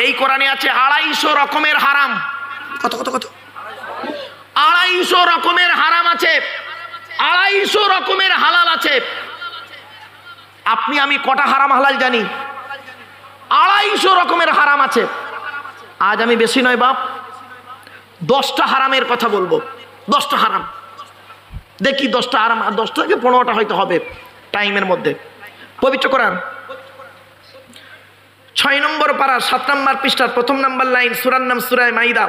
এই কোরআনে আছে 250 রকমের হারাম। কত কত কত? 250 রকমের হারাম আছে, 250 রকমের হালাল আছে। আপনি আমি কটা হারাম হালাল জানি? 250 রকমের হারাম আছে। আজ আমি বেশি নয় বাপ, 10টা হারামের কথা বলবো। 10টা হারাম দেখি, 10টা হারাম, 10টা থেকে 15টা হয়তো হবে টাইমের মধ্যে। পবিত্র কোরআন 6 নম্বর পারা 7 নম্বর পৃষ্ঠার 1ম নম্বর লাইন, সূরার নাম সূরা মাইদা।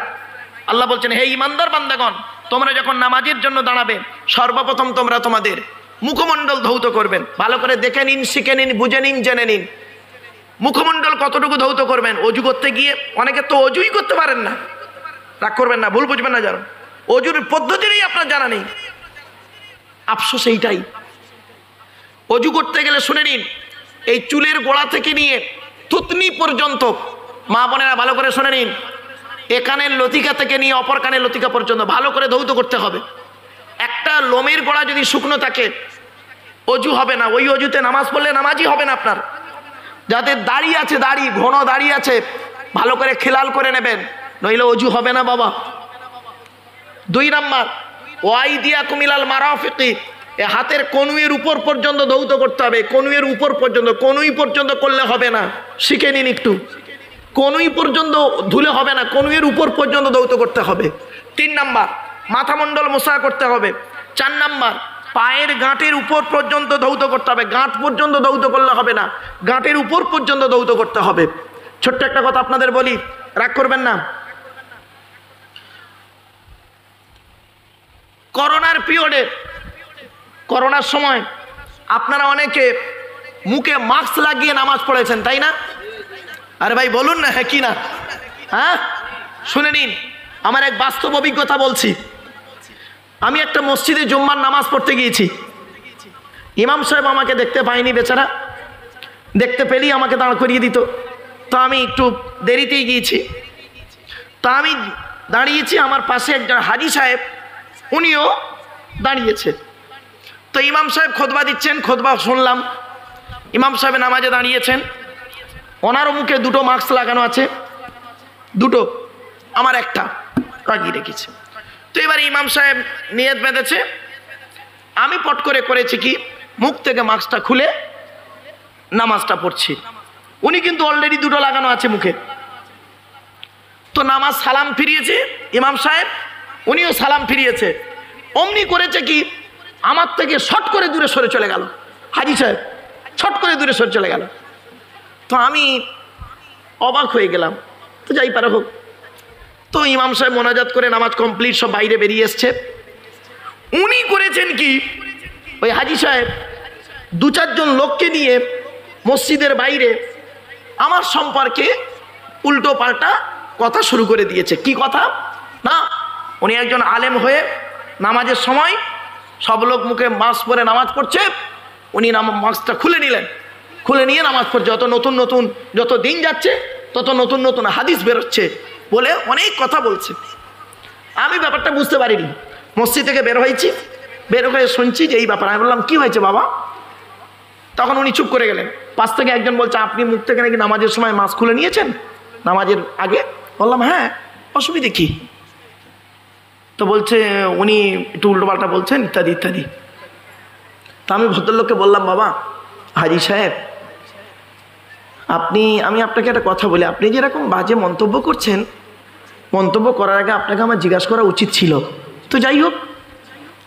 আল্লাহ বলছেন, হে ঈমানদার বান্দাগণ, তোমরা যখন নামাজের জন্য দাঁড়াবে সর্বপ্রথম তোমরা তোমাদের মুখমণ্ডল ধৌত করবেন। ভালো করে দেখে নিন, শিখে নিন, বুঝে নিন, জেনে নিন। মুখমণ্ডল কতটুকু ধৌত করবেন? অজু করতে গিয়ে অনেকে তো অজুই করতে পারেন না, রাগ করবেন না, ভুল বুঝবেন না, জানো অজুর পদ্ধতিরই আপনার জানা নেই। আফসোস এইটাই। অজু করতে গেলে শুনে নিন, এই চুলের গোড়া থেকে নিয়ে থুতনি পর্যন্ত, মা বোনেরা ভালো করে শুনে নিন, এখানের লতিকা থেকে নিয়ে অপর কানের লতিকা পর্যন্ত ভালো করে ধৌত করতে হবে। একটা লোমের গোড়া যদি শুকনো থাকে অজু হবে না, ওই অজুতে নামাজ পড়লে নামাজই হবে না আপনার। যাদের দাড়ি আছে, দাড়ি ঘন দাড়ি আছে, ভালো করে খেলাল করে নেবেন, নইলে অজু হবে না বাবা। 2 নাম্বার, ওয়াইদিয়াকুম ইলাল মারাফিকি, এ হাতের কনুইয়ের উপর পর্যন্ত ধৌত করতে হবে। কনুইয়ের উপর পর্যন্ত, কনুই পর্যন্ত করলে হবে না, শিখে নিন একটু। কনুই পর্যন্ত ধুলে হবে না, কনুইয়ের উপর পর্যন্ত ধৌত করতে হবে। 3 নাম্বার, মাথামণ্ডল মোছা করতে হবে। 4 নাম্বার, পায়ের গাঁটের উপর পর্যন্ত ধৌত করতে হবে। গাঁট পর্যন্ত ধৌত করলে হবে না, গাঁটের উপর পর্যন্ত ধৌত করতে হবে। ছোট্ট একটা কথা আপনাদের বলি, রাগ করবেন না। করোনার পিরিয়ডে, করোনার সময় আপনারা অনেকে মুখে মাস্ক লাগিয়ে নামাজ পড়েছেন, তাই না? আরে ভাই বলুন না, হ্যাঁ কি না? হ্যাঁ, শুনে নিন, আমার এক বাস্তব অভিজ্ঞতা বলছি। আমি একটা মসজিদে জুম্মার নামাজ পড়তে গিয়েছি। ইমাম সাহেব আমাকে দেখতে পায়নি বেচারা, দেখতে পেলেই আমাকে দাঁড় করিয়ে দিত। তো আমি একটু দেরিতেই গিয়েছি। তা আমি দাঁড়িয়েছি, আমার পাশে একজন হাজি সাহেব, উনিও দাঁড়িয়েছে। তো ইমাম সাহেব খুতবা দিচ্ছেন, খুতবা শুনলাম। ইমাম সাহেব নামাজে দাঁড়িয়েছেন, ওনারও মুখে 2টো মাস্ক লাগানো আছে, 2টো, আমার একটা লাগিয়ে রেখেছে। তো এবার ইমাম সাহেব নিয়ত বেঁধেছে, আমি পট করে করেছি কি, মুখ থেকে মাস্কটা খুলে নামাজটা পড়ছি। উনি কিন্তু অলরেডি 2টো লাগানো আছে মুখে। তো নামাজ সালাম ফিরিয়েছে ইমাম সাহেব, উনিও সালাম ফিরিয়েছে। অমনি করেছে কি, আমার থেকে শট করে দূরে সরে চলে গেল হাজি সাহেব, ছট করে দূরে সরে চলে গেল। তো আমি অবাক হয়ে গেলাম। তো যাই পারে হোক। তো ইমাম সাহেব মোনাজাত করে নামাজ কমপ্লিট, সব বাইরে বেরিয়ে এসছে। উনি করেছেন কি, ওই হাজি সাহেব 2-4 জন লোককে নিয়ে মসজিদের বাইরে আমার সম্পর্কে উল্টো পাল্টা কথা শুরু করে দিয়েছে। কি কথা না, উনি একজন আলেম হয়ে নামাজের সময় সব লোক মুখে মাস্ক পরে নামাজ পড়ছে, উনি মাস্কটা খুলে নিলেন, খুলে নিয়ে নামাজ পড়ছে। যত দিন যাচ্ছে তত নতুন নতুন হাদিস বেরোচ্ছে বলে অনেক কথা বলছে। আমি ব্যাপারটা বুঝতে পারিনি। মসজিদ থেকে বের হয়েছি, বের হয়ে শুনছি যে এই ব্যাপার। আমি বললাম, কি হয়েছে বাবা? তখন উনি চুপ করে গেলেন। পাশ থেকে একজন বলছে, আপনি মুখ থেকে নাকি নামাজের সময় মাস্ক খুলে নিয়েছেন নামাজের আগে? বললাম, হ্যাঁ, অসুবিধে কি? তো বলছে উনি একটু উল্টোপাল্টা বলছেন, ইত্যাদি ইত্যাদি। তা আমি ভদ্রলোককে বললাম, বাবা হাজি সাহেব, আমি আপনাকে একটা কথা বলি, আপনি যেরকম বাজে মন্তব্য করছেন, মন্তব্য করার আগে আপনাকে আমার জিজ্ঞাসা করা উচিত ছিল। তো যাই হোক,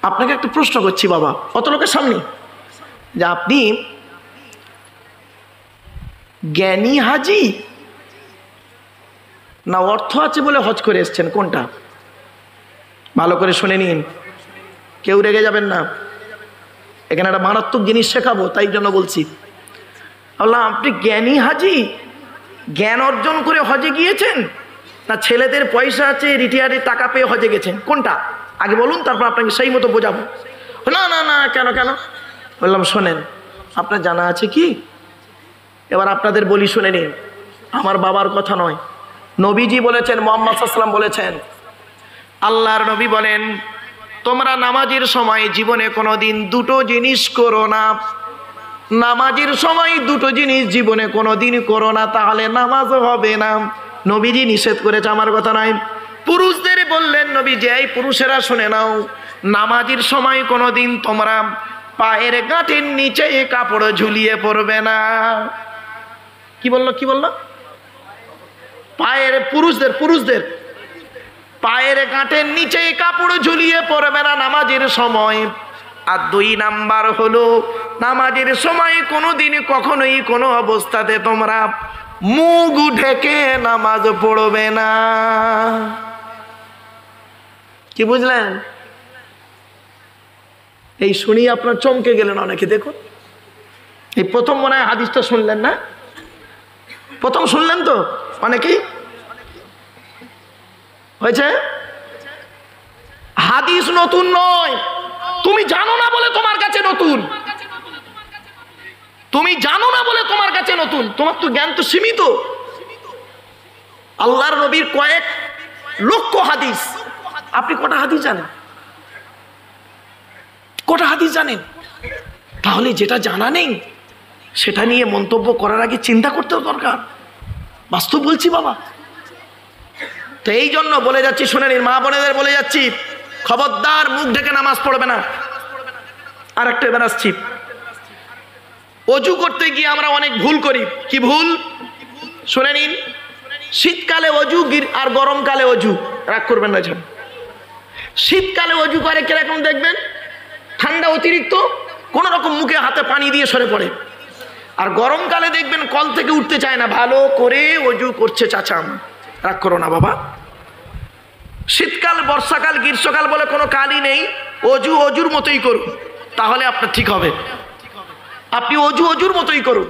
আপনাকে একটা প্রশ্ন করছি বাবা, অত লোকের সামনে, যে আপনি জ্ঞানী হাজি না অর্থ আছে বলে হজ করে এসছেন, কোনটা? ভালো করে শুনে নিন, কেউ রেগে যাবেন না। এখানে একটা মারাত্মক জিনিস শেখাবো, তাই জন্য বলছি। বললাম, আপনি জ্ঞানী হাজি, জ্ঞান অর্জন করে হজে গিয়েছেন, না ছেলেদের পয়সা আছে রিটায়ারে টাকা পেয়ে হজে গেছেন, কোনটা? আগে বলুন, তারপর আপনাকে সেই মতো বোঝাবো। না না না, কেন কেন? বললাম, শোনেন, আপনার জানা আছে কি? এবার আপনাদের বলি, শুনে নিন, আমার বাবার কথা নয়, নবীজি বলেছেন, মুহাম্মদ সাল্লাল্লাহু আলাইহি ওয়াসাল্লাম বলেছেন, আল্লাহর নবী বলেন, তোমরা নামাজের সময় জীবনে কোনোদিন 2টো জিনিস করো না। নামাজের সময় 2টো জিনিস জীবনে কোনোদিন করো না, তাহলে নামাজ হবে না। নবীজি নিষেধ করেছে, আমার কথা নয়। পুরুষদের বললেন নবীজি, এই পুরুষেরা শুনে নাও, নামাজের সময় কোনোদিন তোমরা পায়ের গাঁটের নিচে কাপড় ঝুলিয়ে পড়বে না। কি বললো? পায়ের পুরুষদের পায়ের গাঁটের নিচে কাপড় ঝুলিয়ে পড়বে না নামাজের সময়। আর 2 নাম্বার হলো, নামাজের সময় কোনোদিন কখনোই কোনো অবস্থাতে তোমরা মুখ ঢেকে নামাজ পড়বে না। কি বুঝলেন? এই শুনি আপনার চমকে গেলেন অনেকে। দেখুন, এই প্রথম মনে হয় হাদিসটা শুনলেন না? প্রথম শুনলেন তো অনেকেই? হয়েছে? হাদিস নতুন নয়, তুমি জানো না বলে তোমার কাছে নতুন। তুমি জানো না বলে তোমার কাছে নতুন, তোমার তো জ্ঞান তো সীমিত। আল্লাহর নবীর কয়েক লক্ষ হাদিস, আপনি কটা হাদিস জানেন? কটা হাদিস জানেন? তাহলে যেটা জানা নেই সেটা নিয়ে মন্তব্য করার আগে চিন্তা করতেও দরকার। বাস্তব বলছি বাবা। তো এই জন্য বলে যাচ্ছি, শুনে নিন, মা বোনেদের বলে যাচ্ছি, খবরদার মুখ ঢেকে নামাজ পড়বে না। আর একটা এবার আসছি, অজু করতে গিয়ে আমরা অনেক ভুল করি। কি ভুল? শুনে নিন, শীতকালে অজু আর গরমকালে অজু, রাগ করবেন না। শীতকালে অজু করে কিরকম দেখবেন, ঠান্ডা অতিরিক্ত, কোন রকম মুখে হাতে পানি দিয়ে সরে পড়ে। আর গরমকালে দেখবেন কল থেকে উঠতে চায় না, ভালো করে অজু করছে চাচাম। রাগ করো না বাবা। শীতকাল, বর্ষাকাল, গ্রীষ্মকাল বলে কোনো কালই নেই। অজুর মতোই করুন, তাহলে আপনার ঠিক হবে। আপনি অজুর মতোই করুন।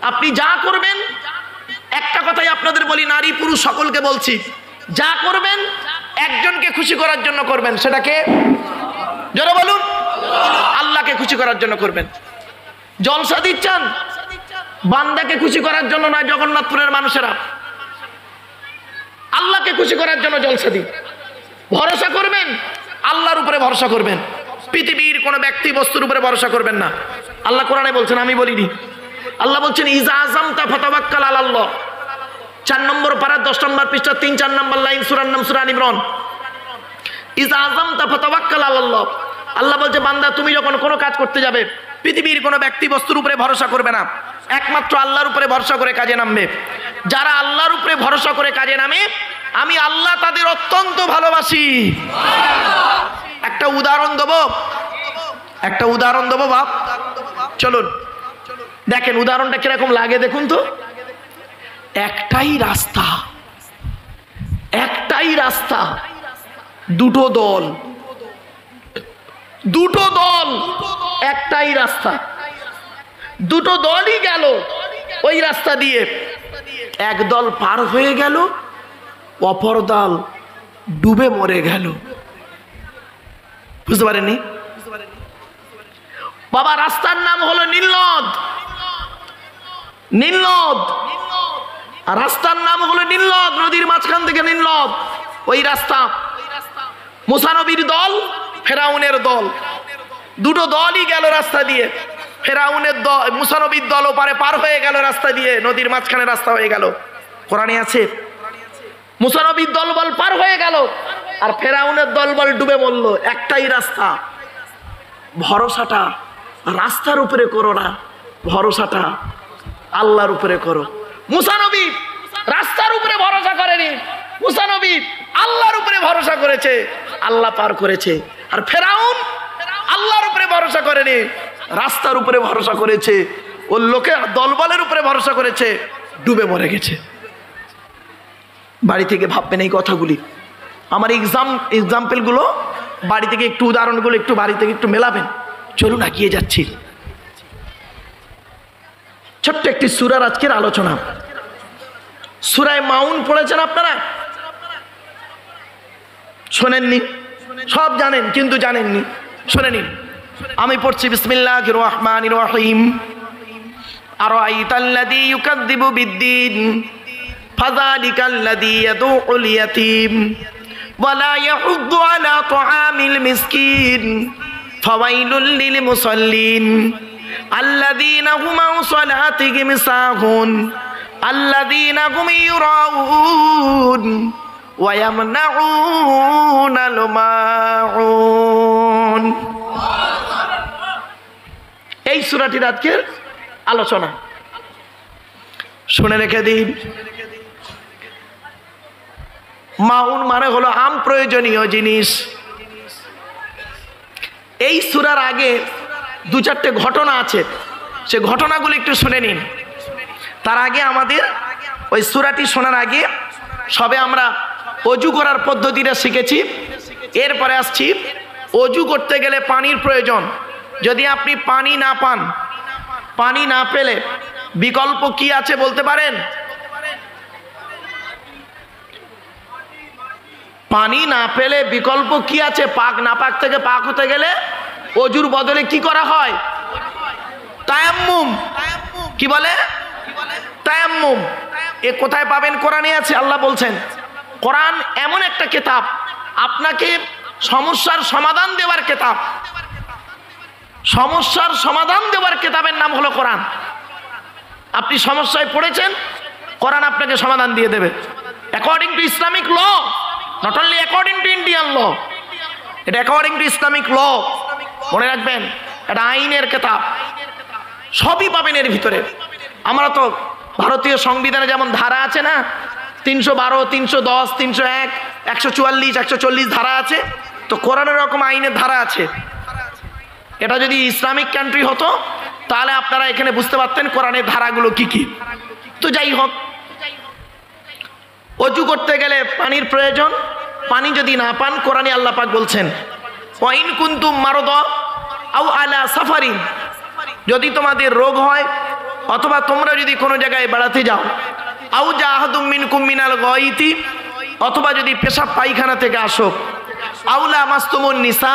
আপনি যা করবেন, একটা কথাই আপনাদের বলি, নারী পুরুষ সকলকে বলছি, যা করবেন একজনকে খুশি করার জন্য করবেন। সেটাকে জোরে বলুন, আল্লাহকে খুশি করার জন্য করবেন। জলসা দিচ্ছেন বান্দাকে খুশি করার জন্য নয়, জগন্নাথপুরের মানুষেরা আল্লাহকে খুশি করার জন্য জলসা দিন। ভরসা করবেন আল্লাহর উপরে, ভরসা করবেন, পৃথিবীর কোনো ব্যক্তি বস্তুর উপরে ভরসা করবেন না। আল্লাহ কোরআনে বলছেন, আমি বলিনি। আল্লাহ বলছেন, ইজা আযামতা ফাতাওয়াক্কাল আলাল্লাহ। 4 নম্বর পারা 10 নম্বর পৃষ্ঠা 3-4 নম্বর লাইন, সূরার নাম সূরা ইমরান। ইজা আযামতা ফাতাওয়াক্কাল আলাল্লাহ। আল্লাহ বলছে, বান্দা তুমি যখন কোনো কাজ করতে যাবে, পৃথিবীর কোনো ব্যক্তি বস্তুর উপরে ভরসা করবে না, একমাত্র আল্লাহর উপরে ভরসা করে কাজে নামবে। যারা আল্লাহর উপরে ভরসা করে কাজে নামে, আমি আল্লাহ তাদের অত্যন্ত ভালোবাসি। একটা উদাহরণ দেবো বাপ, চলুন দেখেন উদাহরণটা কিরকম লাগে। দেখুন তো, একটাই রাস্তা, দুটো দল, একটাই রাস্তা, দুটো দলই গেল ওই রাস্তা দিয়ে। এক দল পার হয়ে গেল, অপর দল ডুবে মরে গেল। বুঝতে পারেননি বাবা? রাস্তার নাম হলো নীলনদ। রাস্তার নাম হলো নীলনদ, নদীর মাঝখান থেকে নীলনদ। ওই রাস্তা, মুসা নবীর দল, ফেরাউনের দল, দুটো দলই গেল রাস্তা দিয়ে। ফেরাউনের দল, মুসা নবীর দল ওপারে পার হয়ে গেল রাস্তা দিয়ে, নদীর মাঝখানে রাস্তা হয়ে গেল। কোরআনে আছে, মুসা নবীর দলবল পার হয়ে গেল আর ফেরাউনের দলবল ডুবে মরল। একটাই রাস্তা। ভরসাটা রাস্তার উপরে করো না, ভরসাটা আল্লাহর উপরে করো। মুসা নবী রাস্তার উপরে ভরসা করেনি, মুসা নবী আল্লাহর উপরে ভরসা করেছে, আল্লাহ পার করেছে। আর ফেরাউন আল্লাহর উপরে ভরসা করেনি, রাস্তার উপরে ভরসা করেছে, ওর লোকের দলবলের উপরে ভরসা করেছে, ডুবে মরে গেছে। বাড়ি থেকে ভাববেন এই কথাগুলি, আমার এক্সাম্পলগুলো বাড়ি থেকে একটু, উদাহরণগুলো একটু বাড়ি থেকে একটু মেলাবেন। চলুন এগিয়ে যাচ্ছি। ছোট্ট একটি সূরার আজকের আলোচনা, সূরা মাউন পড়েছেন আপনারা? শোনেননি? সব জানেন কিন্তু জানেননি, শুনে নিন। আমি পড়ছি, বিসমিল্লাহির রহমানির রহিম। আরাআইতাল্লাযী ইউকাযযিবু বিদ্দীন ফাযালিকাল্লাযী ইয়াদউল ইয়াতীম ওয়া লা ইয়াহুদ্দু আলা তুআমিল মিসকিন ফাওয়াইলুল লিল মুসাল্লিন আল্লাযীনা হুম আন সালাতিহিম সাহুন আল্লাযীনা হুম ইউরাউন ওয়া ইয়ামনাউনাল মাউন। এই সূরাটির আজকের আলোচনা শুনে রেখে দিন। মাউন মানে হলো আম প্রয়োজনীয় জিনিস। এই সূরার আগে দু চারটে ঘটনা আছে, সে ঘটনাগুলো একটু শুনে নিন। তার আগে আমাদের ওই সূরাটি শোনার আগে সবে আমরা অজু করার পদ্ধতিটা শিখেছি। এরপরে আসছি অজু করতে গেলে পানির প্রয়োজন। যদি আপনি পানি না পান, পানি না পেলে বিকল্প কি আছে বলতে পারেন? পানি না পেলে বিকল্প কি আছে? পাক নাপাক থেকে পাক হতে গেলে অজুর বদলে কি করা হয়? তায়াম্মুম। কি বলে? তায়াম্মুম। এ কোথায় পাবেন? কোরআনে আছে। আল্লাহ বলছেন কোরআন এমন একটা কিতাব, আপনাকে সমস্যার সমাধান দেওয়ার কিতাব। সমস্যার সমাধান দেওয়ার কিতাবের নাম হলো কোরআন। আপনি সমস্যায় পড়েছেন, কোরআন আপনাকে সমাধান দিয়ে দেবে। According to Islamic law, not only according to Indian law, এটা অ্যাকর্ডিং টু ইসলামিক ল। মনে রাখবেন, এটা আইনের কিতাব, সবই পাবেন এর ভিতরে। আমরা তো ভারতীয় সংবিধানে যেমন ধারা আছে না, 312, 310, 301, 144, 140 ধারা আছে, তো কোরআনের রকম আইনের ধারা আছে। এটা যদি ইসলামিক কান্ট্রি হতো তাহলে আপনারা এখানে বুঝতে পারতেন কোরআনের ধারাগুলো কি কি। তো যাই হোক, অজু করতে গেলে পানির প্রয়োজন। পানি যদি না পান, কোরআনে আল্লাহ পাক বলছেন ওয়াইন কুনতুম মারদা আও আলা সাফারিন, যদি তোমাদের রোগ হয় অথবা তোমরা যদি কোনো জায়গায় বেড়াতে যাও, আও জা আহাদুম মিনকুম মিনাল গায়তি, অথবা যদি পেশাব পায়খানা থেকে আসো, আউলা মাসতুমুন নিসা,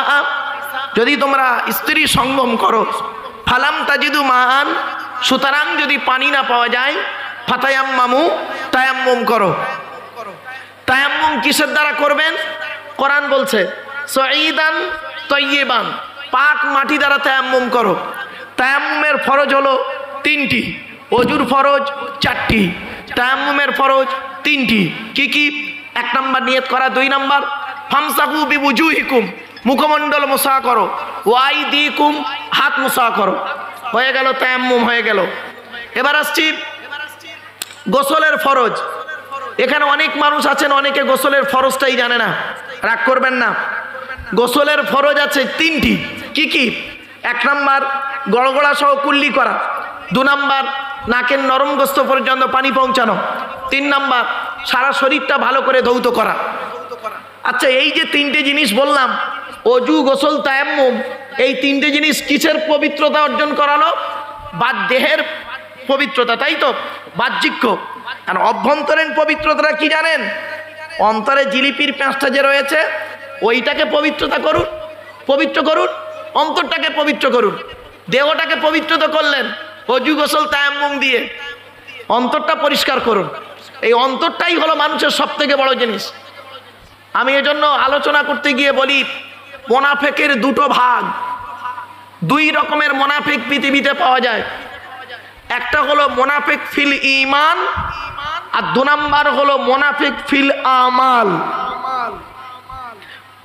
যদি তোমরা স্ত্রী সঙ্গম করো, ফালাম তাজিদু মান, সুতরাং যদি পানি না পাওয়া যায়, ফাতায়াম্মামু, তায়াম্মুম করো। তায়াম্মুম কিসের দ্বারা করবেন? কোরআন বলছে সাঈদান তাইয়িবান, পাক মাটি দ্বারা তায়াম্মুম করো। তায়াম্মুমের ফরজ হলো 3টি, অজুর ফরজ 4টি, তায়াম্মুমের ফরজ 3টি। কি কি? 1 নাম্বার নিয়ত করা, 2 নাম্বার ফামসাহু বিওজুহিকুম, মুখমণ্ডল মুসা করো, ওয়াইদিকুম, হাত মুসা করো। হয়ে গেল তায়াম্মুম, হয়ে গেল। এবার আসছি গোসলের ফরজ। এখানে অনেক মানুষ আছেন, অনেকে গোসলের ফরজটাই জানে না, রাগ করবেন না। গোসলের ফরজ আছে 3টি। কি কি? 1 নাম্বার গড়গড়া সহ কুল্লি করা, 2 নাম্বার নাকের নরম গোস্ত পর্যন্ত পানি পৌঁছানো, 3 নাম্বার সারা শরীরটা ভালো করে ধৌত করা। আচ্ছা, এই যে 3টে জিনিস বললাম, অজু, গোসল, তায়াম্মুম, এই 3টে জিনিস কিসের পবিত্রতা অর্জন করালো? দেহের পবিত্রতা, তাই তো? বাহ্যিক। আর অভ্যন্তরীণ পবিত্রতা কি জানেন? অন্তরে জিলিপির পেঁচটা যে রয়েছে ওইটাকে পবিত্রতা করুন, পবিত্র করুন, অন্তরটাকে পবিত্র করুন। দেহটাকে পবিত্র করলেন অজু, গোসল, তায়াম্মুম দিয়ে, অন্তরটা পরিষ্কার করুন। এই অন্তরটাই হলো মানুষের সব থেকে বড় জিনিস। আমি এজন্য আলোচনা করতে গিয়ে বলি, মোনাফেকের 2টো ভাগ। 2 রকমের মোনাফেক পৃথিবীতে পাওয়া যায়। একটা হলো মোনাফেক ফিল ঈমান, আর 2 নাম্বার হলো মোনাফেক ফিল আমাল।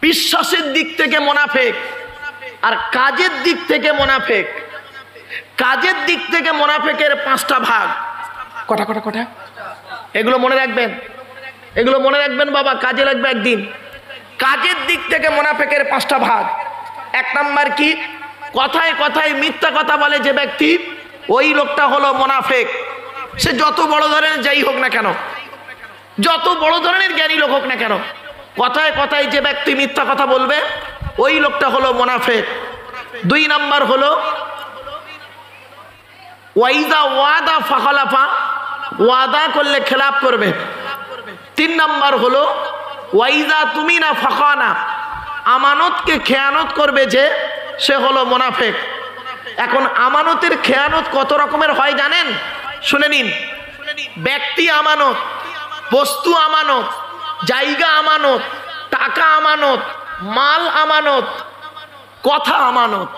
বিশ্বাসের দিক থেকে মোনাফেক, আর কাজের দিক থেকে মোনাফেক। কাজের দিক থেকে মোনাফেকের 5টা ভাগ। কটা কটা কটা? এগুলো মনে রাখবেন, এগুলো মনে রাখবেন বাবা, কাজে লাগবে একদিন। কাজের দিক থেকে মোনাফেকের 5টা ভাগ। 1 নাম্বার কি? কথায় কথায় মিথ্যা কথা বলে যে ব্যক্তি, ওই লোকটা হলো মোনাফেক। সে যত বড় ধরনের যাই হোক না কেন, যত বড় ধরনের জ্ঞানী লোক হোক না কেন, কথায় কথায় যে ব্যক্তি মিথ্যা কথা বলবে, ওই লোকটা হলো মোনাফেক। 2 নাম্বার হলো ওয়াইদা ওয়াদা ফাখালাফা, ওয়াদা করলে খেলাফ করবে। 3 নাম্বার হলো ওয়াইদা তুমি না ফাখানা, আমানতকে খেয়ানত করবে যে, সে হলো মোনাফেক। এখন আমানতের খেয়ানত কত রকমের হয় জানেন? শুনে নিন। ব্যক্তি আমানত, বস্তু আমানত, জায়গা আমানত, টাকা আমানত, মাল আমানত, কথা আমানত।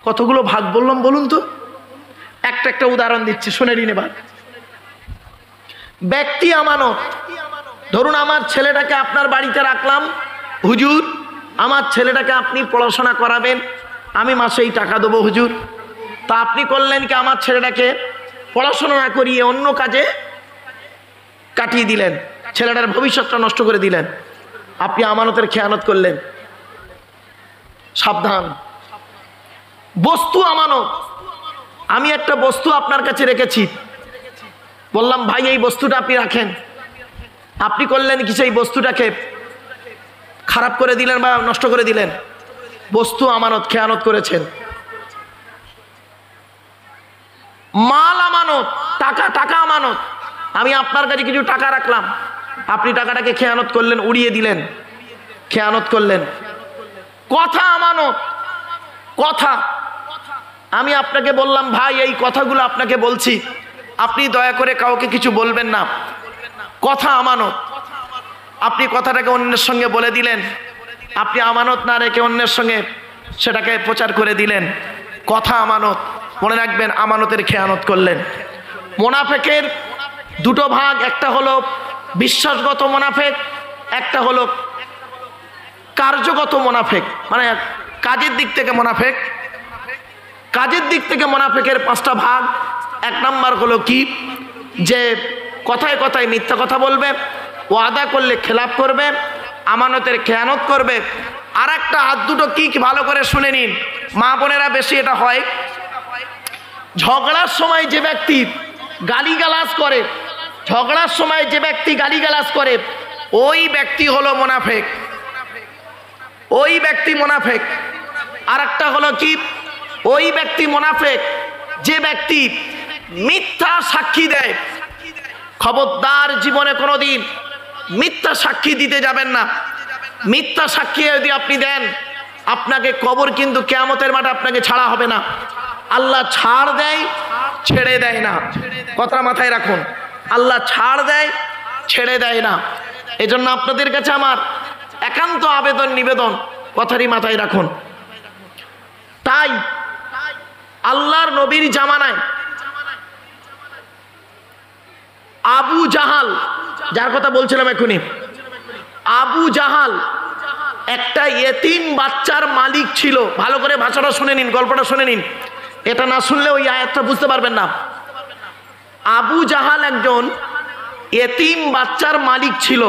কতগুলো ভাগ বললাম বলুন তো? একটা উদাহরণ দিচ্ছি, শুনে নিন এবার। ব্যক্তি আমানত। ধরুন আমার ছেলেটাকে আপনার বাড়িতে রাখলাম, হুজুর আমার ছেলেটাকে আপনি পড়াশোনা করাবেন, আমি মাসেই টাকা দেবো হুজুর। তা আপনি করলেন কি, আমার ছেলেটাকে পড়াশোনা না করিয়ে অন্য কাজে কাটিয়ে দিলেন, ছেলেটার ভবিষ্যৎটা নষ্ট করে দিলেন, আপনি আমানতের খেয়ানত করলেন। সাবধান। বস্তু আমানত। আমি একটা বস্তু আপনার কাছে রেখেছি, বললাম ভাই এই বস্তুটা আপনি রাখেন, আপনি করলেন কি সেই বস্তুটাকে খারাপ করে দিলেন বা নষ্ট করে দিলেন, বস্তু আমানত, খেয়ানত করেছেন। মাল আমানত, টাকা, টাকা আমানত। আমি আপনার কাছে কিছু টাকা রাখলাম, আপনি টাকাটাকে খেয়ানত করলেন, উড়িয়ে দিলেন, খেয়ানত করলেন। কথা আমানত, কথা। আমি আপনাকে বললাম ভাই এই কথাগুলো আপনাকে বলছি, আপনি দয়া করে কাউকে কিছু বলবেন না, কথা আমানত। আপনি কথাটাকে অন্যের সঙ্গে বলে দিলেন, আপনি আমানত না রেখে অন্যের সঙ্গে সেটাকে প্রচার করে দিলেন, কথা আমানত। মনে রাখবেন আমানতের খেয়ানত করলেন। মুনাফেকের দুটো ভাগ, একটা হলো বিশ্বাসগত মুনাফেক, একটা হলো কার্যগত মুনাফেক, মানে কাজের দিক থেকে মুনাফেক। কাজের দিক থেকে মুনাফেকের 5টা ভাগ। 1 নাম্বার হলো কি, যে কথায় কথায় মিথ্যা কথা বলবে, ওয়াদা করলে খেলাপ করবে, আমানতের খেয়ানত করবে। আর একটা হাত দুটো কি ভালো করে শুনে নিন, মা বোনেরা বেশি এটা হয়। ঝগড়ার সময় যে ব্যক্তি গালিগালাজ করে, ঝগড়ার সময় যে ব্যক্তি গালিগালাজ করে, ওই ব্যক্তি হলো মুনাফেক, ওই ব্যক্তি মুনাফেক। আর একটা হলো কি, ওই ব্যক্তি মুনাফেক যে ব্যক্তি মিথ্যা সাক্ষী দেয়। খবরদার জীবনে কোনোদিন মিথ্যা সাক্ষী দিতে যাবেন না। মিথ্যা সাক্ষী যদি আপনি দেন, আপনাকে কবর কিন্তু কিয়ামতের মাঠে আপনাকে ছাড়া হবে না। আল্লাহ ছাড় দেয়, ছেড়ে দেয় না, কথা মাথায় রাখুন। আল্লাহ ছাড় দেয়, ছেড়ে দেয় না। এজন্য আপনাদের কাছে আমার একান্ত আবেদন নিবেদন, কথাটি মাথায় রাখুন। তাই আল্লাহর নবীর জামানায় আবু জাহাল, যার কথা বলছিলাম এখনই, আবু জাহাল একটা ইয়েতিম বাচ্চার মালিক ছিল। ভালো করে ভাষাটা শুনে নিন, গল্পটা শুনে নিন, এটা না শুনলে ওই আয়াতটা বুঝতে পারবেন না। আবু জাহাল একজন ইয়েতিম বাচ্চার মালিক ছিল।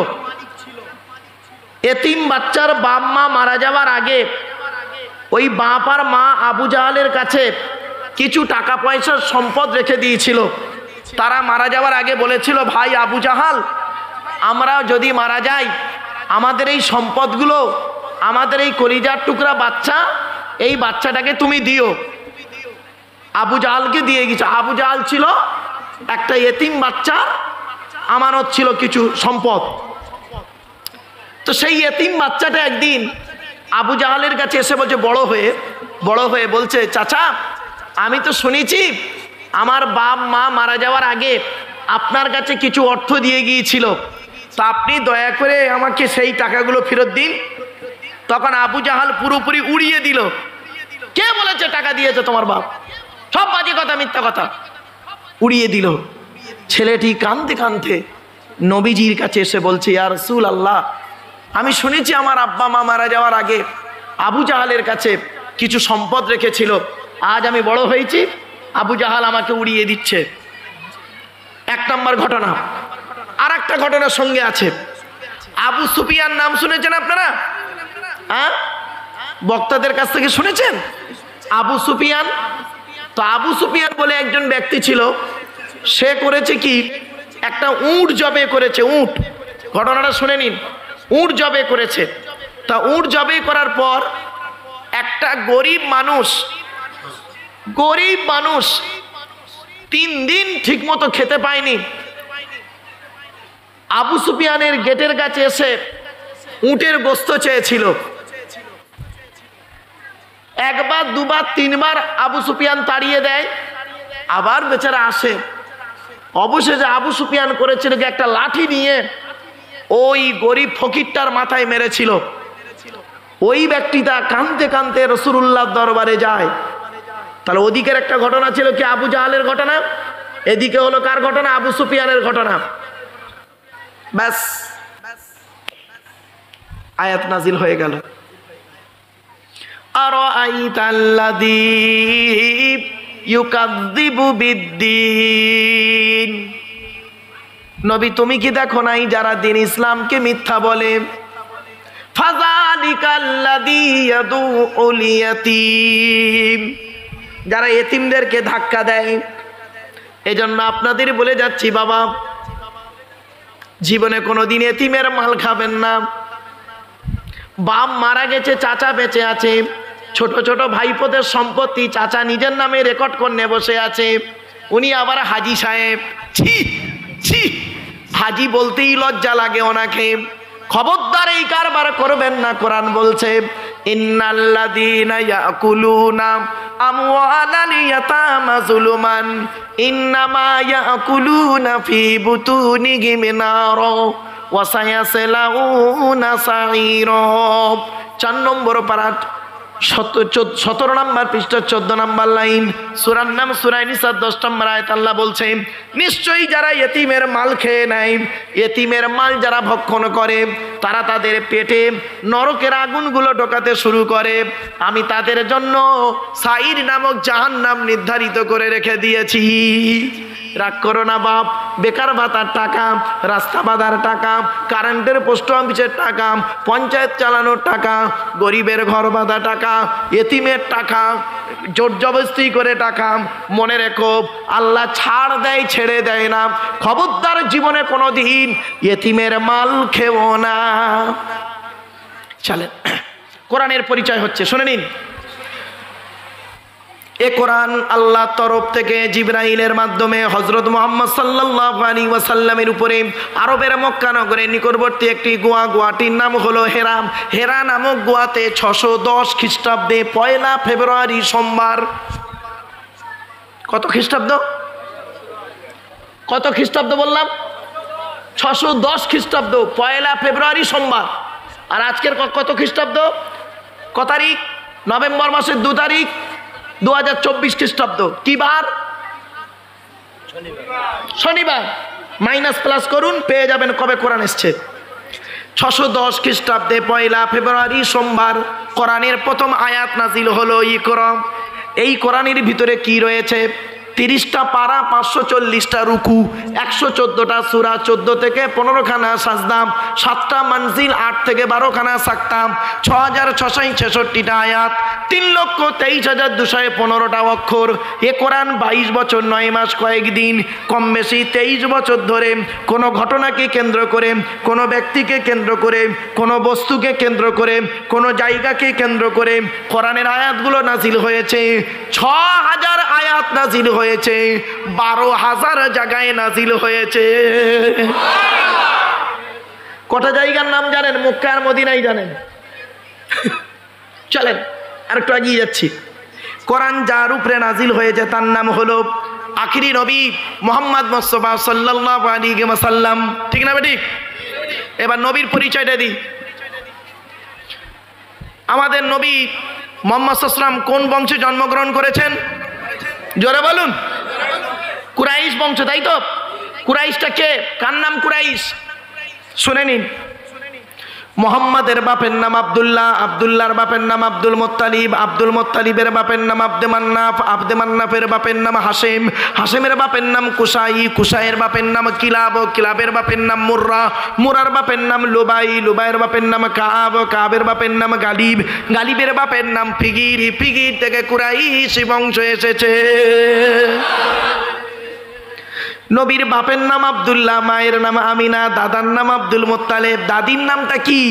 এতিম বাচ্চার বাপ মা মারা যাওয়ার আগে ওই বাপ আর মা আবু জাহালের কাছে কিছু টাকা পয়সার সম্পদ রেখে দিয়েছিল। তারা মারা যাওয়ার আগে বলেছিল, ভাই আবু জাহাল, আমরা যদি মারা যাই, আমাদের এই সম্পদগুলো, আমাদের এই কলিজার টুকরা বাচ্চা, এই বাচ্চাটাকে তুমি দিও। আবু জাহালকে দিয়ে গেছে। আবু জাহাল ছিল একটা এতিম বাচ্চার আমানত ছিল কিছু সম্পদ। তো সেই এতিম বাচ্চাটা একদিন আবু জাহালের কাছে এসে বলছে, বড় হয়ে বলছে, চাচা আমি তো শুনেছি আমার বাপ মা মারা যাওয়ার আগে আপনার কাছে কিছু অর্থ দিয়ে গিয়েছিল, তা আপনি দয়া করে আমাকে সেই টাকাগুলো ফেরত দিন। তখন আবু জাহাল পুরোপুরি উড়িয়ে দিল, কে বলেছে টাকা দিয়েছে তোমার বাপ, সব বাজে কথা, মিথ্যা কথা, উড়িয়ে দিল। ছেলেটি কাঁদতে কাঁদতে নবীজির কাছে এসে বলছে, ইয়া রাসূলুল্লাহ, আমি শুনেছি আমার আব্বা মা মারা যাওয়ার আগে আবু জাহালের কাছে কিছু সম্পদ রেখেছিল, আজ আমি বড় হয়েছি, আবু জাহাল আমাকে উড়িয়ে দিচ্ছে। 1 নম্বর ঘটনা। আর একটা ঘটনার সঙ্গে আছে, আবু সুফিয়ান নাম শুনেছেন আপনারা? হ্যাঁ, বক্তাদের কাছ থেকে শুনেছেন আবু সুফিয়ান? তো আবু সুফিয়ান বলে একজন ব্যক্তি ছিল, সে করেছে কি, একটা উট জবে করেছে। উট, ঘটনাটা শুনে নিন। উট জবে করেছে। তা উট জবে করার পর একটা গরিব মানুষ 3 দিন ঠিক মতো খেতে পায়নি। আবু সুফিয়ানের গেটের কাছে এসে উটের গোস্ত চেয়েছিল। 1 বার 2 বার 3 বার আবু সুফিয়ান তাড়িয়ে দেয়, আবার বেচারা আসে। অবশেষে আবু সুফিয়ান করেছিল যে একটা লাঠি নিয়ে ওই গরিব ফকিরটার মাথায় মেরেছিল। ওই ব্যক্তিটা কাঁদতে কাঁদতে রাসূলুল্লাহর দরবারে যায়। তাহলে ওদিকের একটা ঘটনা ছিল কি, আবু জাহালের ঘটনা, এদিকে হলো কার ঘটনা, আবু সুফিয়ানের ঘটনা। ব্যাস আয়াত নাজিল হয়ে গেল। আরাআইতাল্লাযী ইউকাযযিবু বিদ্দীন, নবী তুমি কি দেখো নাই যারা দিন ইসলামকে মিথ্যা বলে? ফাযালিকাল্লাযী ইয়াদউল ইয়াতীম, যারা এতিমদেরকে ধাক্কা দেয়। এজন্য আপনাদের বলে যাচ্ছি বাবা, জীবনে কোনোদিন এতিমের মাল খাবেন না। বাপ মারা গেছে, চাচা বেঁচে আছে, ছোট ছোট ভাইপোদের সম্পত্তি চাচা নিজের নামে রেকর্ড করে বসে আছে, উনি আবার হাজি সাহেব। ছি ছি, হাজি বলতেই লজ্জা লাগে ওনাকে। খবরদার এই কারবার করবেন না। কোরআন বলছে ইন্নাল্লাযীনা ইয়াকুলুনা আমওয়ালাল ইয়াতামা যুলুমান ইন্নামা ইয়াকুলুনা ফি বুতুনিহিম নারা ওয়া সায়াসলাউনা সাঈরা। 4 নম্বর পারা 17 নম্বর পৃষ্ঠা 14 নম্বর লাইন, সূরার নাম সূরা নিসা 10 নম্বর আয়াত। আল্লাহ বলছে নিশ্চয়ই যারা এতিমের মাল খেয়ে নেয়, এতিমের মাল যারা ভক্ষণ করে, তারা তাদের পেটে নরকের আগুনগুলো ঢোকাতে শুরু করে। আমি তাদের জন্য সাইর নামক জাহান্নাম নির্ধারিত করে রেখে দিয়েছি। রাগ করো না বাপ, বেকার ভাতার টাকা, রাস্তা বাঁধার টাকা, কারেন্টের পোস্ট অফিসের টাকা, পঞ্চায়েত চালানোর টাকা, গরিবের ঘর বাঁধা টাকা, এতিমের টাকা, জোর জবরদস্তি করে টাকা, মনে রেখো আল্লাহ ছাড় দেয়, ছেড়ে দেয় না। খবরদার জীবনে কোনোদিন এতিমের মাল খেও না। চলেন, কোরআনের পরিচয় হচ্ছে, শুনে নিন। এ কোরআন আল্লাহর তরফ থেকে জিবরাইলের মাধ্যমে হযরত মুহাম্মদ সাল্লাল্লাহু আলাইহি ওয়াসাল্লামের উপরে আরবের মক্কা নগরের নিকটবর্তী একটি গোয়াটির নাম হলো হেরা। হেরা নামক গোয়াতে 610 খ্রিস্টাব্দে 1 ফেব্রুয়ারি সোমবার, কত খ্রিস্টাব্দ? কত খ্রিস্টাব্দ বললাম? 610 খ্রিস্টাব্দ 1 ফেব্রুয়ারি সোমবার। আর আজকের কত খ্রিস্টাব্দ? কত তারিখ? নভেম্বর মাসের 2 তারিখ 2024 খ্রিস্টাব্দ। কি বার? শনিবার। মাইনাস প্লাস করুন, পেয়ে যাবেন কবে কোরআন এসছে। 610 খ্রিস্টাব্দে 1 ফেব্রুয়ারি সোমবার কোরআনের প্রথম আয়াত নাজিল হলো ইকরা। এই কোরআনের ভিতরে কি রয়েছে? 30টা পারা, 540টা রুকু, 114টা সূরা, 14 থেকে 15 খানা সাজদা, 7টা মানজিল, 8 থেকে 12 খানা সাকতাম, 6666টা আয়াত, 3,23,215টা অক্ষর। এ কোরআন 22 বছর 9 মাস কয়েকদিন, কম বেশি 23 বছর ধরে কোনো ঘটনাকে কেন্দ্র করে, কোনো ব্যক্তিকে কেন্দ্র করে, কোনো বস্তুকে কেন্দ্র করে, কোনো জায়গাকে কেন্দ্র করে কোরআনের আয়াতগুলো নাজিল হয়েছে। 6000 আয়াত নাজিল হয়েছে, 12,000 জায়গায় নাজিল হয়েছে। কটা জায়গার নাম জানেন? মক্কা আর মদিনাই জানেন। চলেন আর একটু এগিয়ে যাচ্ছি। কোরআন যার উপরে নাজিল হয়েছে তার নাম হলো আখিরি নবী মুহাম্মদ মুস্তাফা সাল্লাল্লাহু আলাইহি ওয়াসাল্লাম। ঠিক না বেটি? এবার নবীর পরিচয়টা দিই। আমাদের নবী মুহাম্মদ সাল্লাল্লাহু আলাইহি ওয়াসাল্লাম কোন বংশে জন্মগ্রহণ করেছেন? জোরে বলুন। কুরাইশ বংশ, তাই তো? কুরাইশটা কে? কার নাম কুরাইশ? শুনে নিন। মোহাম্মদের বাপের নাম আব্দুল্লাহ, আব্দুল্লাহর বাপের নাম আব্দুল মুত্তালিব, আব্দুল মুত্তালিবের বাপের নাম আব্দে মান্নাফ, আব্দে মান্নাফের বাপের নাম হাশেম, হাশেমের বাপের নাম কুসাই, কুসাইয়ের বাপের নাম কিলাব, কিলাবের বাপের নাম মুর্রা, মুরার বাপের নাম লুবাই, লুবাইয়ের বাপের নাম কাব, কাবের বাপের নাম গালিব, গালিবের বাপের নাম ফিগির, ফিগির থেকে কুরাইশ বংশ এসেছে। নবীর বাপের নাম আব্দুল্লাহ, মায়ের নাম আমিনা, দাদার নাম আব্দুল মুত্তালিব, দাদির নামটা কি?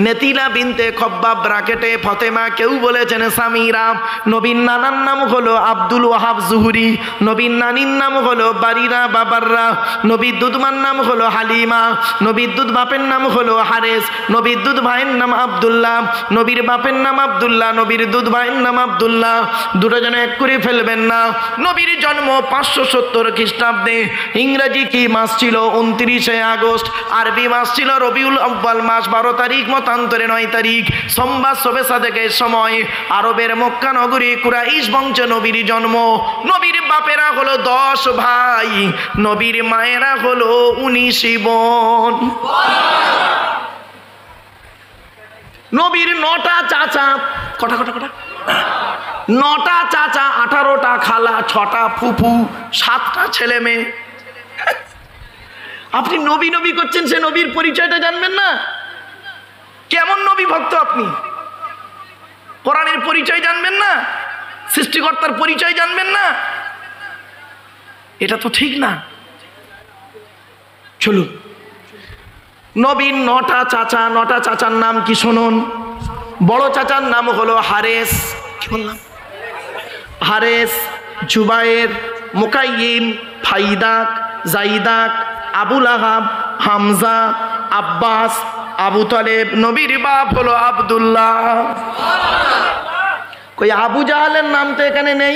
নেতিলা বিনতে খব্বাব ব্রাকেটে ফতেমা, কেউ বলেছেন সামিরা। নবীর নানার নাম হলো আব্দুল ওয়াহাব জুহরি, নবীর নানির নাম হলো বারিরা বাবাররা, নবীর দুধমার নাম হলো হালিমা, নবীর দুধ বাপের নাম হলো হারেস, নবীর দুধ ভাইয়ের নাম আব্দুল্লাহ, নবীর বাপের নাম আব্দুল্লাহ, নবীর দুধ ভাইয়ের নাম আব্দুল্লাহ। দুটো যেন এক করে ফেলবেন না। নবীর জন্ম 570 খ্রিস্টাব্দে, ইংরেজি কি মাস ছিল? 29শে আগস্ট। আরবি মাস ছিল রবিউল আউয়াল মাস, 12 তারিখ মতান্তরে 9 তারিখ সোমবার শবে সাদেকের সময় আরবের মক্কা নগরী কুরাইশ বংশে নবীর জন্ম। নবীর বাপেরা হলো 10 ভাই, নবীর মায়েরা হলো 19 বোন। নবীর 9টা চাচা, কটা 9টা চাচা, 18টা খালা, 6টা ফুফু, 7টা ছেলে মেয়ে। আপনি নবী নবী করছেন, সে নবীর পরিচয়টা জানবেন না? কেমন নবী ভক্ত আপনি? কোরআনের পরিচয় জানবেন না? সৃষ্টিকর্তার পরিচয় জানবেন না? এটা তো ঠিক না। চলুন, নবীর 9টা চাচা, 9টা চাচার নাম কি শুনুন। বড় চাচার নাম হলো হারেস, কি বললাম? হারেস, জুবায়ের, মুকাইয়িম, ফাইদাক, জাইদাক, আবুল আহাব, হামজা, আব্বাস, আবু তালেব। নবীর বাপ হলো আব্দুল্লাহ। কই আবু জাহালের নাম তো এখানে নেই,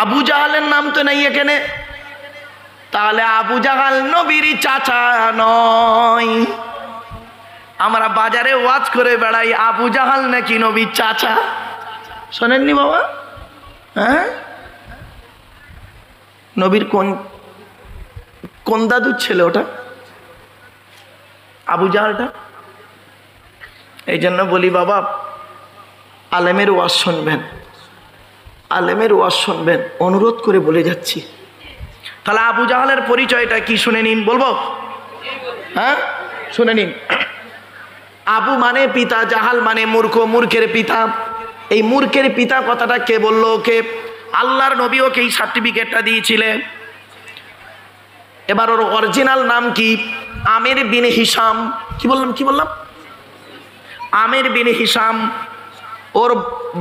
আবু জাহালের নাম তো নেই এখানে। তাহলে আবু জাহাল নবীর চাচা নয়। আমরা বাজারে ওয়াজ করে বেড়াই আবু জাহাল নাকি নবীর চাচা, শোনেননি বাবা? হ্যাঁ, নবীর কোন দাদুর ছেলে ওটা? আবু জাহালটা। এই জন্য বলি বাবা, আলেমের ওয়াজ শুনবেন, আলেমের ওয়াজ শুনবেন, অনুরোধ করে বলে যাচ্ছি। তাহলে আবু জাহালের পরিচয়টা কি শুনে নিন, বলবো? হ্যাঁ, শুনে নিন। আবু মানে পিতা, জাহাল মানে মূর্খ, মূর্খের পিতা। এই মূর্খের পিতা কথাটা কে বললো? ওকে আল্লাহর নবী ওকে এই সার্টিফিকেটটা দিয়েছিলেন। এবার ওর অরিজিনাল নাম কি? আমির বিন হিসাম। কি বললাম? আমির বিন হিসাম। ওর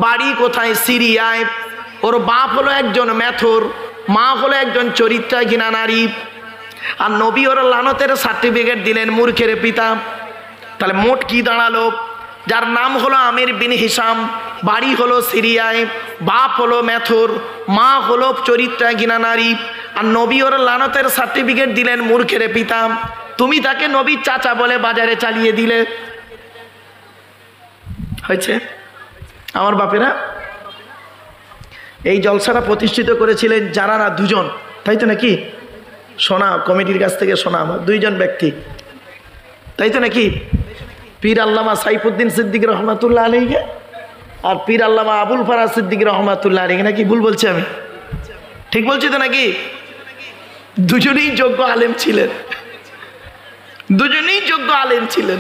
বাড়ি কোথায়? সিরিয়ায়। ওর বাপ হলো একজন মেথর, মা হলো একজন চরিত্রহীনা নারী। আর নবী ওর লানতের সার্টিফিকেট দিলেন মূর্খের পিতা। তাহলে মোট কি দাঁড়ালো? যার নাম হলো আমির বিন হিসাম, বাড়ি হলো সিরিয়ায়, বাপ হলো মেথর, মা হলো চরিত্রহীনা নারী, আর নবী ওর লানতের সার্টিফিকেট দিলেন মূর্খের পিতা। তুমি তাকে নবীর চাচা বলে বাজারে চালিয়ে দিলে। হয়েছে? আমার বাপেরা এই জলসাটা প্রতিষ্ঠিত করেছিলেন যারা না, দুজন, তাই তো নাকি? শোনা কমিটির কাছ থেকে শোনা, আমার 2জন ব্যক্তি, তাই তো নাকি? পীর আল্লামা সাইফুদ্দিন সিদ্দিক রহমাতুল্লাহ আলাইহি আর পীর আল্লামা আবুল ফারাজ সিদ্দিক রহমাতুল্লাহ আলাইহি। নাকি ভুল বলছি আমি? ঠিক বলছি তো নাকি? দুজনেই যোগ্য আলেম ছিলেন, দুজনেই যোগ্য আলেম ছিলেন।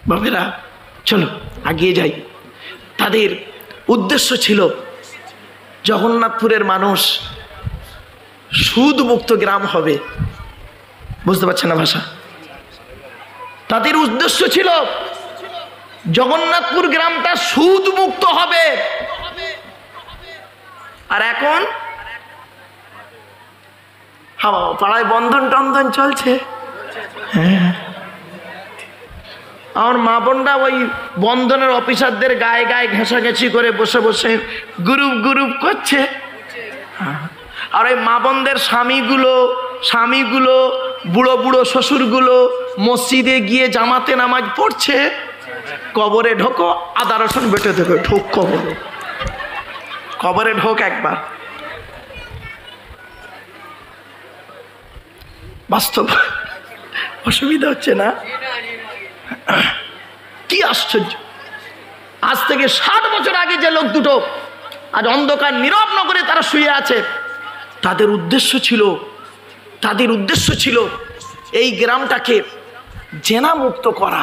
বাবেরা চলো এগিয়ে যাই। তাদের উদ্দেশ্য ছিল জগন্নাথপুরের মানুষ সুদ মুক্ত গ্রাম হবে। বুঝতে পারছেন না ভাষা? তাদের উদ্দেশ্য ছিল জগন্নাথপুর গ্রামটা সুদ মুক্ত হবে। আর এখন পাড়ায় বন্ধন টন্ধন চলছে। হ্যাঁ, আমার মা বোনরা ওই বন্ধনের অফিসারদের গায়ে গায়ে ঘেঁষাঘেঁষি করে বসে বসে গ্রুপ করছে। আর ওই মা বোনদের স্বামীগুলো বুড়ো বুড়ো শ্বশুরগুলো মসজিদে গিয়ে জামাতে নামাজ পড়ছে। কবরে ঢোকো, আদা রসুন বেটে দেবে, ঢোক কবরে ঢোক একবার। বাস্তব অসুবিধা হচ্ছে না? কি আশ্চর্য! আজ থেকে 60 বছর আগে যে লোক দুটো আজ অন্ধকার নীরব নগরে তারা শুয়ে আছে, তাদের উদ্দেশ্য ছিল এই গ্রামটাকে জেনা মুক্ত করা।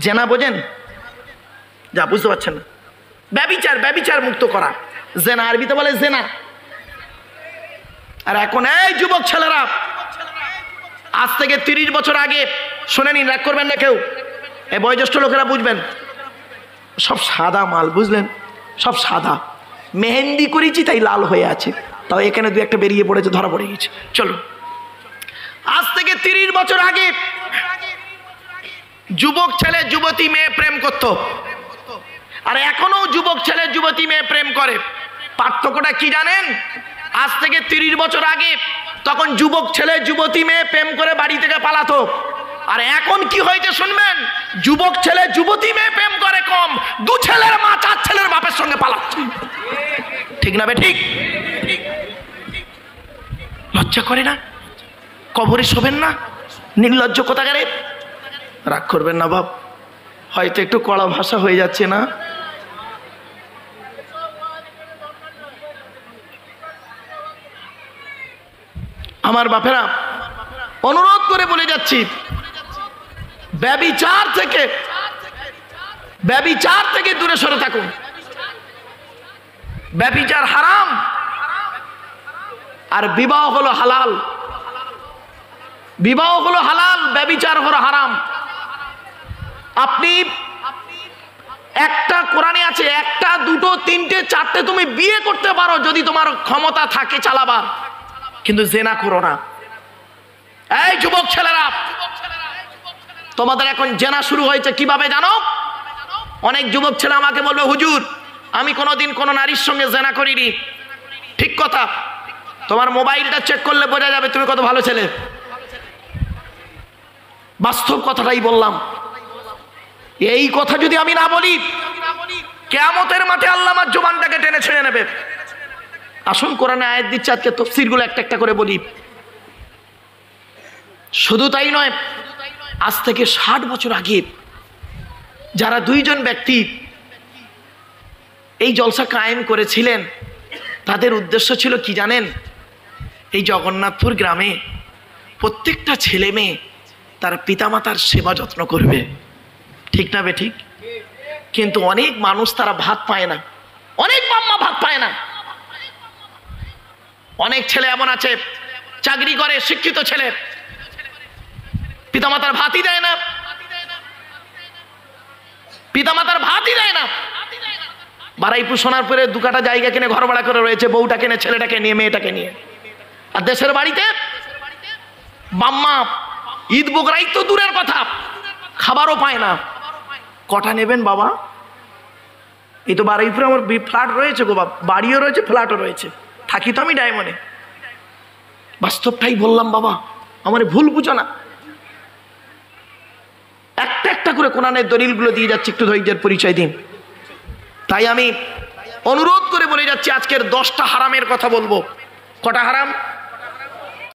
জেনা বোঝেন? যা বুঝতে পারছেন না? ব্যভিচার মুক্ত করা। জেনা আরবিতে বলে জেনা। আর এখন এই যুবক ছেলেরা, আজ থেকে 30 বছর আগে, শুনে নিন, রাগ করবেন না কেউ, এই বয়োজ্যেষ্ঠ লোকেরা বুঝবেন, সব সাদা মাল, বুঝলেন? সব সাদা, মেহেন্দি করেছি তাই লাল হয়ে আছে, তাও এখানে 2-1টা বেরিয়ে পড়েছে, ধরা পড়ে গেছে। চলো, আজ থেকে 30 বছর আগে যুবক ছেলে যুবতী মেয়ে প্রেম করত। আর এখনো যুবক ছেলে যুবতী মেয়ে প্রেম করে। পার্থক্যটা কি জানেন? আজ থেকে 30 বছর আগে তখন যুবক ছেলে যুবতী মেয়ে প্রেম করে বাড়ি থেকে পালাতো, আর এখন কি হয়েছে শুনবেন, যুবক ছেলে যুবতী মেয়ে প্রেম করে কম, 2 ছেলের মা 4 ছেলের বাপের সঙ্গে পালাচ্ছে। ঠিক না বে ঠিক? লজ্জা করে না? কবরে শোবেন না? নির্লজ্জ কোথাকারে? রাগ করবেন না বাপ, হয়তো একটু কড়া ভাষা হয়ে যাচ্ছে না? আমার বাপেরা, অনুরোধ করে বলে যাচ্ছি, ব্যভিচার থেকে দূরে সরে থাকুন। ব্যভিচার হারাম, আর বিবাহ হলো হালাল। বিবাহ হলো হালাল, ব্যভিচার হলো হারাম। আপনি একটা কোরআনে আছে, 1, 2, 3, 4 তুমি বিয়ে করতে পারো যদি তোমার ক্ষমতা থাকে চালাবার, কিন্তু জেনা করো না। এই যুবক ছেলেরা, তোমাদের এখন জেনা শুরু হয়েছে কিভাবে জানো? অনেক যুবক ছেলে আমাকে বলবে, হুজুর আমি কোনোদিন কোনো নারীর সঙ্গে জেনা করিনি। ঠিক কথা, তোমার মোবাইলটা চেক করলে বোঝা যাবে তুমি কত ভালো ছেলে। বাস্তব কথাটাই বললাম। এই কথা যদি আমি না বলি, কিয়ামতের মাঠে আল্লাহ আমার জবানটাকে টেনে ছেড়ে নেবে। আসুন কোরআনে আয়াত দিচ্ছে, আজকে তাফসীরগুলো একটা একটা করে বলি। শুধু তাই নয়, আজ থেকে 60 বছর আগে যারা 2 জন ব্যক্তি এই জলসা কায়েম করেছিলেন, তাদের উদ্দেশ্য ছিল কি জানেন? এই জগন্নাথপুর গ্রামে প্রত্যেকটা ছেলে মেয়ে তার পিতামাতার সেবা যত্ন করবে। ঠিক না বে ঠিক? কিন্তু অনেক মানুষ তারা ভাত পায় না, অনেক মাম্মা ভাত পায় না। অনেক ছেলে এমন আছে চাকরি করে, শিক্ষিত ছেলে, পিতামাতার ভাতই দেয় না, পিতামাতার ভাতই দেয় না। বারাইপুর সোনারপুরে 2 কাঠা জায়গা কিনে ঘর ভাড়া করে রয়েছে, বউটা কিনে, ছেলেটাকে নিয়ে, মেয়েটাকে নিয়ে। আর দেশের বাড়িতে মাম্মা ঈদ বকরাই তো দূরের কথা, খাবারও পায় না। কটা নেবেন বাবা? এই তো বারাইপুরে আমার ফ্ল্যাট রয়েছে গো বাবা, বাড়িও রয়েছে, ফ্ল্যাটও রয়েছে, থাকি তো আমি ডায়মন্ডে। বাস্তবটাই বললাম বাবা, আমার ভুল বুঝো না। একটা একটা করে কোরআনের দলিলগুলো দিয়ে যাচ্ছি, একটু ধৈর্যের পরিচয় দিন। তাই আমি অনুরোধ করে বলে যাচ্ছি, আজকের 10টা হারামের কথা বলবো। কটা হারাম?